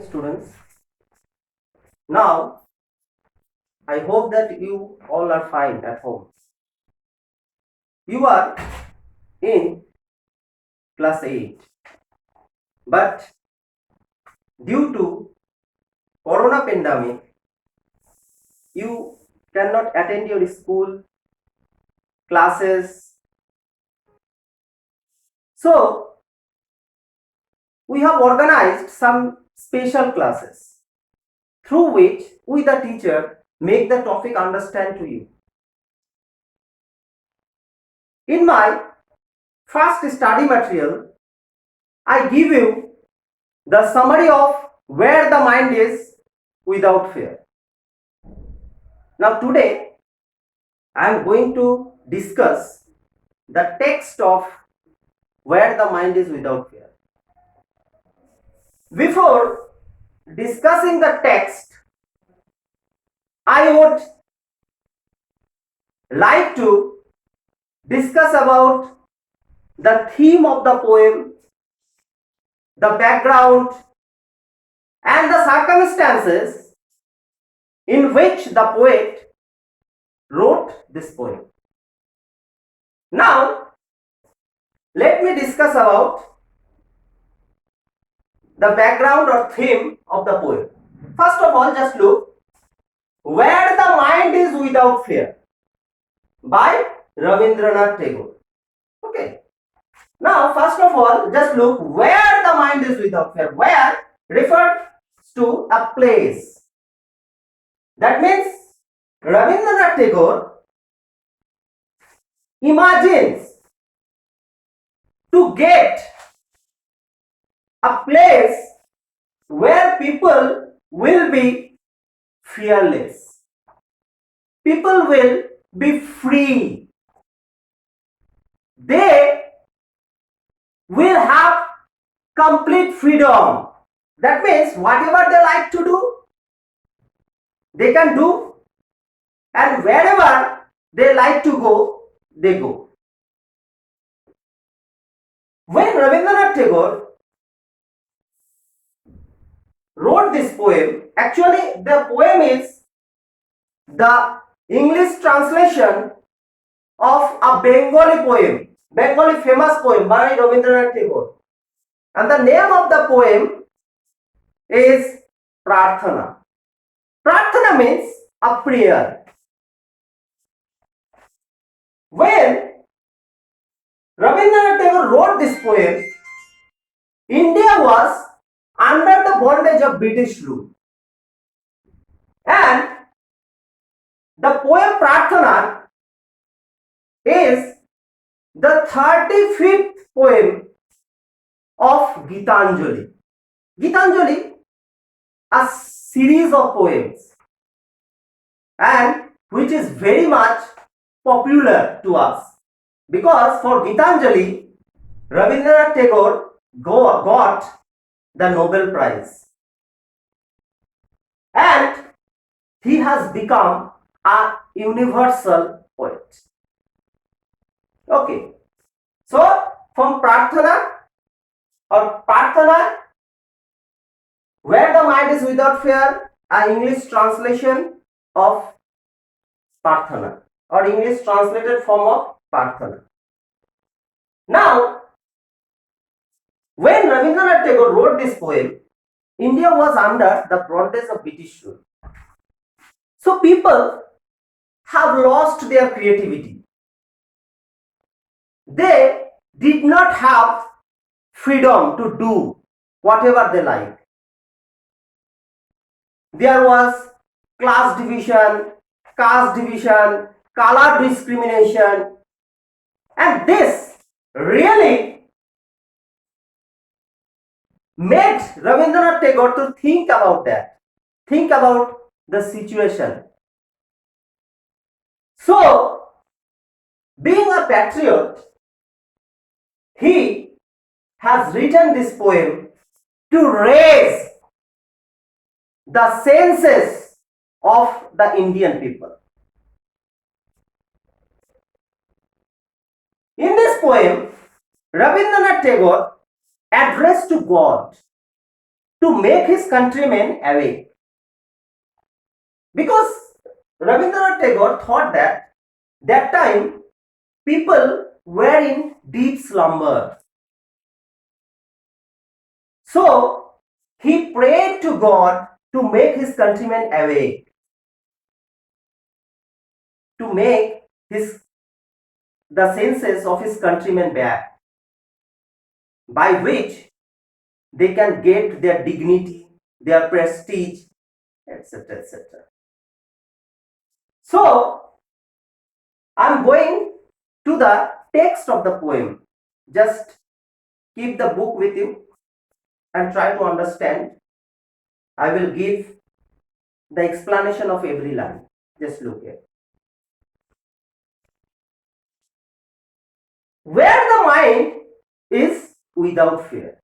students. Now, I hope that you all are fine at home. You are in class 8, but due to corona pandemic, you cannot attend your school classes. So, we have organized some special classes through which we, the teacher, make the topic understand to you. In my first study material, I give you the summary of where the mind is without fear. Now today I am going to discuss the text of where the mind is without fear. Before discussing the text, I would like to discuss about the theme of the poem, the background, and the circumstances in which the poet wrote this poem. Now, let me discuss about the background or theme of the poem. First of all, just look, Where the Mind is Without Fear by Rabindranath Tagore. Okay. Now, first of all, just look, where the mind is without fear. Where refers to a place. That means Rabindranath Tagore imagines to get a place where people will be fearless. People will be free. They will have complete freedom. That means whatever they like to do, they can do, and wherever they like to go, they go. When Rabindranath Tagore wrote this poem, actually the poem is the English translation of a Bengali poem, Bengali famous poem by Rabindranath Tagore. And the name of the poem is Prarthana. Prarthana means a prayer. When Rabindranath Tagore wrote this poem, India was under the bondage of British rule. And the poem Prarthana is the 35th poem of Gitanjali. Gitanjali, a series of poems, and which is very much popular to us, because for Gitanjali, Rabindranath Tagore got the Nobel Prize, and he has become a universal poet. Okay, so from Prarthana or Prarthana, where the mind is without fear, an English translation of Prarthana or English translated form of Prarthana. Now, when Rabindranath Tagore wrote this poem, India was under the bondage of British rule. So people have lost their creativity. They did not have freedom to do whatever they like. There was class division, caste division, color discrimination, and this really made Rabindranath Tagore to think about that, think about the situation. So, being a patriot, he has written this poem to raise the senses of the Indian people. In this poem, Rabindranath Tagore addressed to God to make his countrymen awake. Because Rabindranath Tagore thought that time people were in deep slumber. So he prayed to God to make his countrymen awake, to make the senses of his countrymen back, by which they can get their dignity, their prestige, etc. etc. So I'm going to the text of the poem. Just keep the book with you and try to understand. I will give the explanation of every line. Just look here. Where the mind is without fear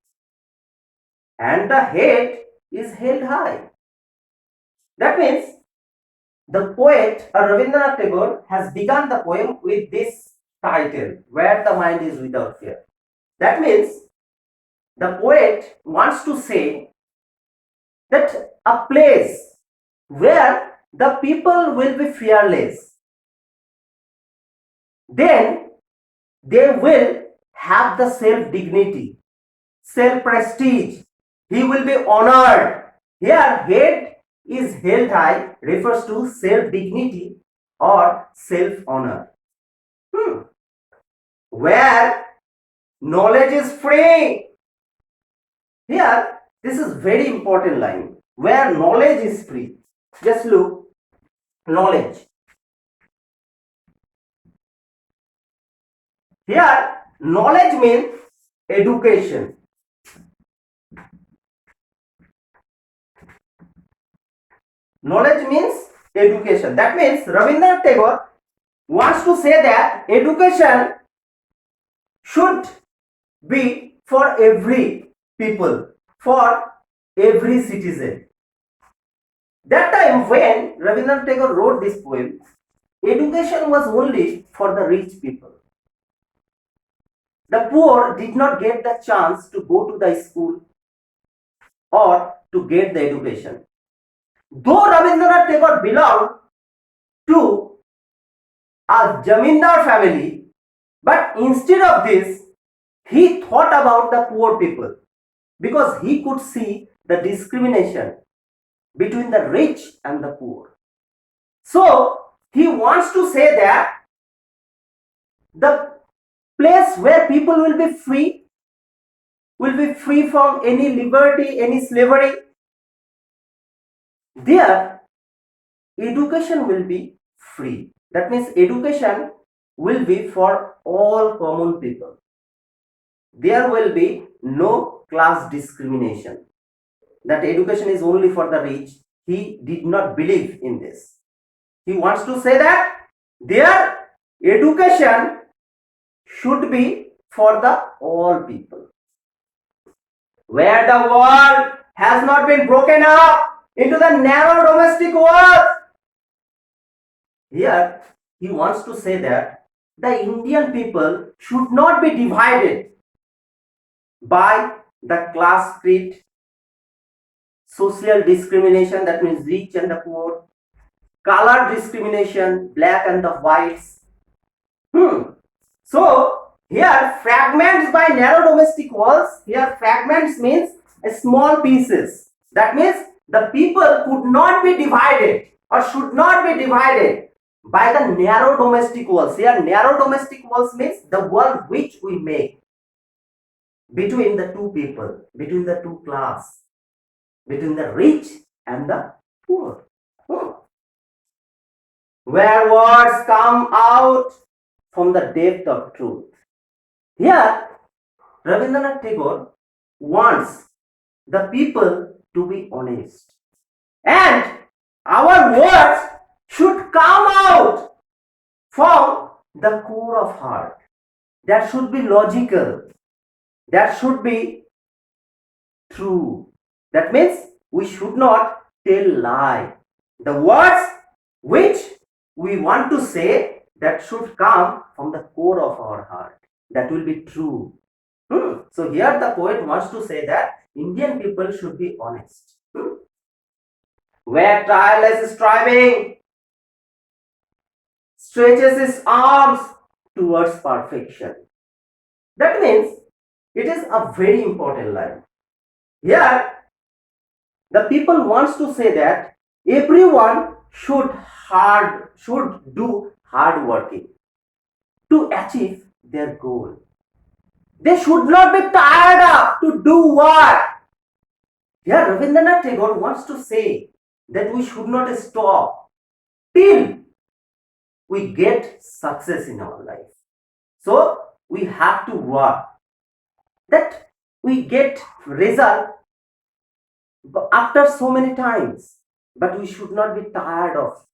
and the head is held high. That means the poet Rabindranath Tagore has begun the poem with this title, Where the Mind is Without Fear. That means the poet wants to say that a place where the people will be fearless, then they will have the self dignity, self prestige. He will be honored. Here, head is held high refers to self dignity or self honor. Where knowledge is free. Here, this is very important line. Where knowledge is free. Just look, knowledge. Here, knowledge means education. Knowledge means education. That means Rabindranath Tagore wants to say that education should be for every people, for every citizen. That time when Rabindranath Tagore wrote this poem, education was only for the rich people. The poor did not get the chance to go to the school or to get the education. Though Rabindranath Tagore belonged to a Jamindar family, but instead of this, he thought about the poor people because he could see the discrimination between the rich and the poor. So he wants to say that the place where people will be free from any liberty, any slavery, there education will be free. That means education will be for all common people. There will be no class discrimination. That education is only for the rich. He did not believe in this. He wants to say that their education should be for the all people. Where the world has not been broken up into the narrow domestic walls. Here he wants to say that the Indian people should not be divided by the class creed, social discrimination, that means rich and the poor, color discrimination, black and the whites. So here fragments by narrow domestic walls. Here fragments means small pieces. That means the people could not be divided or should not be divided by the narrow domestic walls. Here narrow domestic walls means the wall which we make between the two people, between the two class, between the rich and the poor. Where words come out from the depth of truth. Here, Rabindranath Tagore wants the people to be honest. And our words should come out from the core of heart. That should be logical. That should be true. That means we should not tell lie. The words which we want to say, that should come from the core of our heart. That will be true. So here the poet wants to say that Indian people should be honest. Where tireless striving stretches its arms towards perfection. That means it is a very important line. Here the people wants to say that everyone should do hard working to achieve their goal. They should not be tired of to do what. Here Rabindranath Tagore wants to say that we should not stop till we get success in our life. So we have to work that we get result after so many times, but we should not be tired of.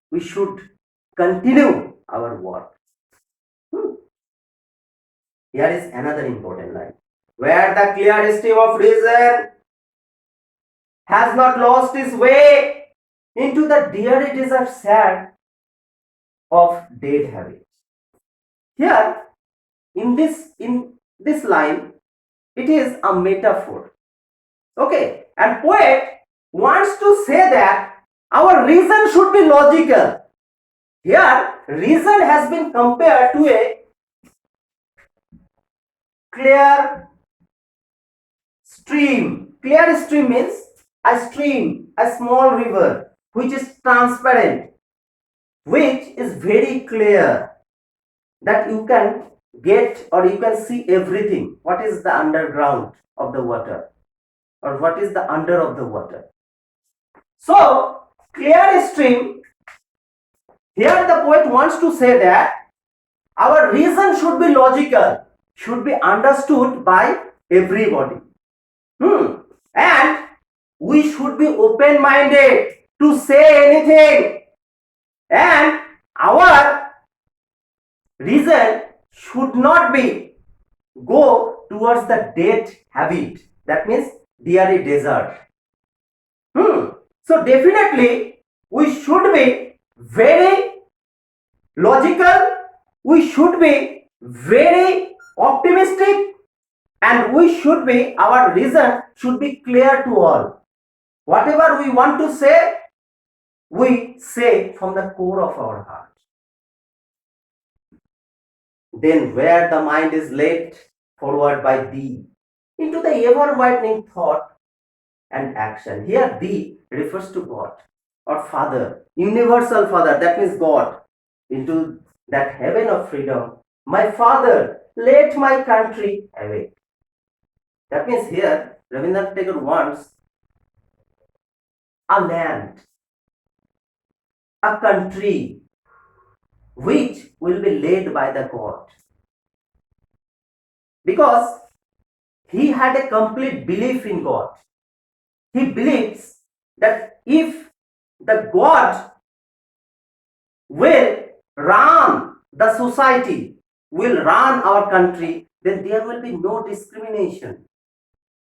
We should continue our work. Here is another important line. Where the clear stream of reason has not lost its way into the dreary desert sand of dead habit. Here, in this line, it is a metaphor. Okay, and poet wants to say that our reason should be logical. Here, reason has been compared to a clear stream. Clear stream means a stream, a small river which is transparent, which is very clear, that you can get or you can see everything. What is the underground of the water, or what is the under of the water. So, clear stream, here the poet wants to say that our reason should be logical, should be understood by everybody. And we should be open-minded to say anything. And our reason should not be go towards the dead habit. That means dreary desert. So definitely we should be very logical, we should be very optimistic, and we should be, our reason should be clear to all. Whatever we want to say, we say from the core of our heart. Then where the mind is led forward by thee into the ever-widening thought and action. Here thee refers to God or Father, universal Father, that means God, into that heaven of freedom. My Father, let my country awake. That means here Rabindranath Tagore wants a land, a country which will be led by the God. Because he had a complete belief in God. He believes that if the God will run the society, will run our country, then there will be no discrimination.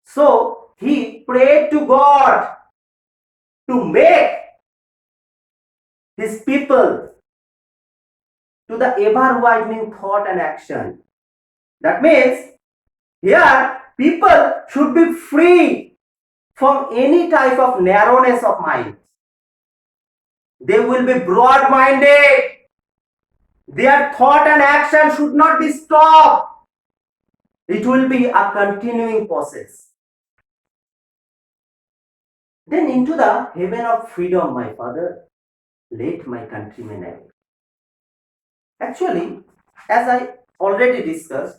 So he prayed to God to make his people to the ever-widening thought and action. That means here people should be free from any type of narrowness of mind. They will be broad-minded. Their thought and action should not be stopped. It will be a continuing process. Then into the heaven of freedom, my Father, let my countrymen awake. Actually, as I already discussed,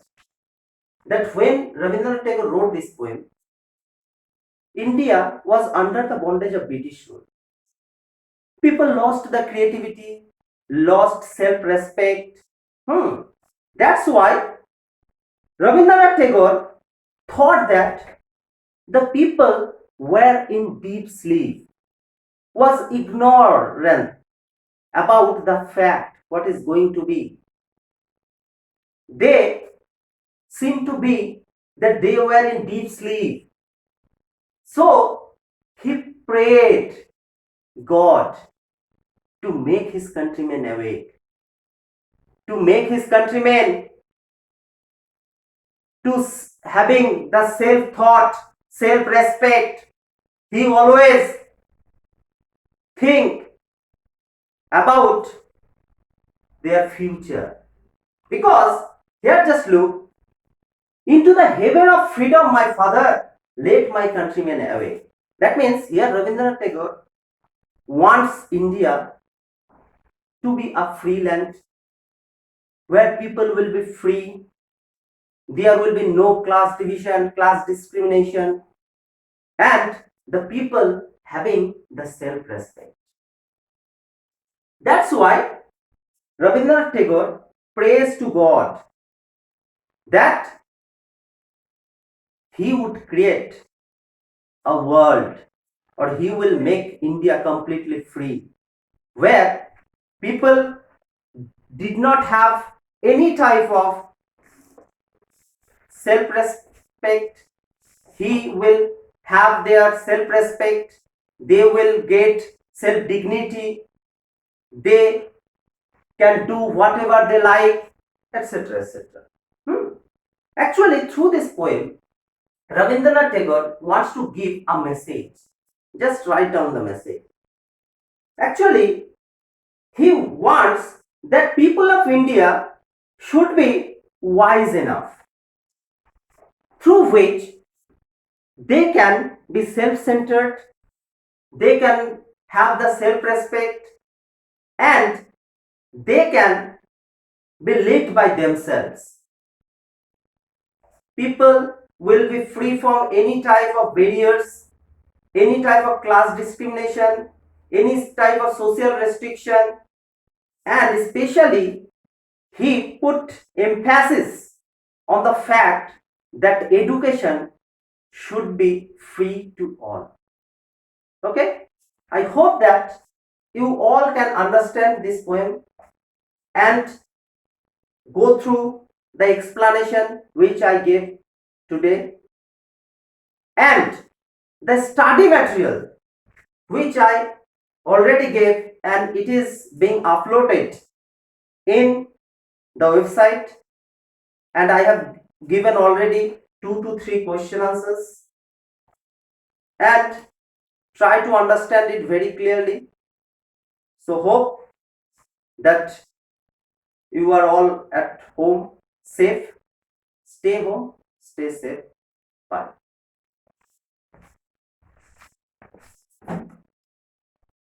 that when Rabindranath Tagore wrote this poem, India was under the bondage of British rule. People lost the creativity, lost self-respect. That's why Rabindranath Tagore thought that the people were in deep sleep, was ignorant about the fact what is going to be. They seem to be that they were in deep sleep. So he prayed God to make his countrymen awake, to make his countrymen to having the self thought, self respect. He always think about their future. Because here just look, into the heaven of freedom my father led my countrymen away. That means here Rabindranath Tagore wants India to be a free land where people will be free. There will be no class division, class discrimination, and the people having the self respect. That's why Rabindranath Tagore prays to God that he would create a world, or he will make India completely free, where people did not have any type of self respect. He will have their self respect, they will get self dignity, they can do whatever they like, etc. etc. Actually, through this poem, Rabindranath Tagore wants to give a message. Just write down the message. Actually, he wants that people of India should be wise enough through which they can be self-centered, they can have the self-respect, and they can be led by themselves. People will be free from any type of barriers, any type of class discrimination, any type of social restriction, and especially he put emphasis on the fact that education should be free to all. Okay, I hope that you all can understand this poem and go through the explanation which I gave today, and the study material which I already gave, and it is being uploaded in the website, and I have given already 2 to 3 question answers, and try to understand it very clearly. So hope that you are all at home safe. Stay home, stay safe. Bye.